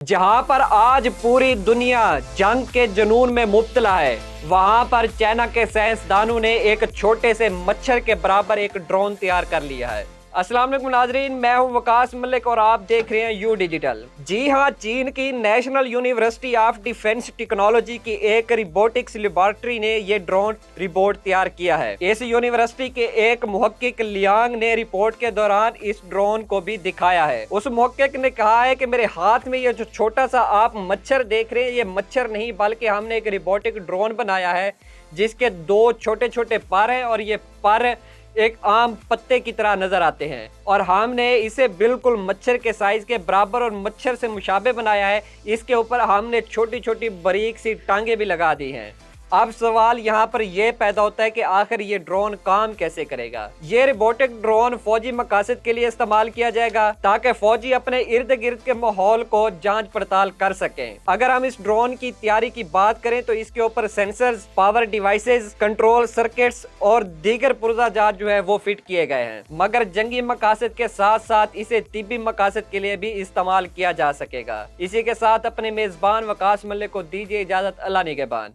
जहां पर आज पूरी दुनिया जंग के जुनून में मुब्तला है, वहां पर चाइना के साइंसदानों ने एक छोटे से मच्छर के बराबर एक ड्रोन तैयार कर लिया है। अस्सलाम वालेकुम नाजरीन, मैं हूं वकास मलिक और आप देख रहे हैं यू डिजिटल। जी हां, चीन की national university of defence technology की एक रोबोटिक्स लेबोरेटरी ने ये ड्रोन रोबोट तैयार किया है। इस यूनिवर्सिटी के एक मुहक्किक लियांग ने रिपोर्ट के दौरान इस ड्रोन को भी दिखाया है। उस मुहक्किक ने कहा है कि मेरे हाथ में ये जो छोटा सा आप मच्छर देख रहे हैं, ये मच्छर नहीं बल्कि हमने एक रोबोटिक ड्रोन बनाया है जिसके दो छोटे छोटे पर हैं और ये पर एक आम पत्ते की तरह नजर आते हैं और हमने इसे बिल्कुल मच्छर के साइज के बराबर और मच्छर से मुशाबे बनाया है। इसके ऊपर हमने छोटी छोटी बारीक सी टांगे भी लगा दी हैं। अब सवाल यहाँ पर यह पैदा होता है कि आखिर ये ड्रोन काम कैसे करेगा। ये रोबोटिक ड्रोन फौजी मकासद के लिए इस्तेमाल किया जाएगा ताकि फौजी अपने इर्द गिर्द के माहौल को जांच पड़ताल कर सकें। अगर हम इस ड्रोन की तैयारी की बात करें तो इसके ऊपर sensors, power devices, control circuits और दीगर पुर्जाजात जो है वो फिट किए गए हैं, मगर जंगी मकासद के साथ साथ इसे तिब्बी मकासद के लिए भी इस्तेमाल किया जा सकेगा। इसी के साथ अपने मेजबान वकास मलिक को दीजिए इजाजत। अल्लाह निगहबान।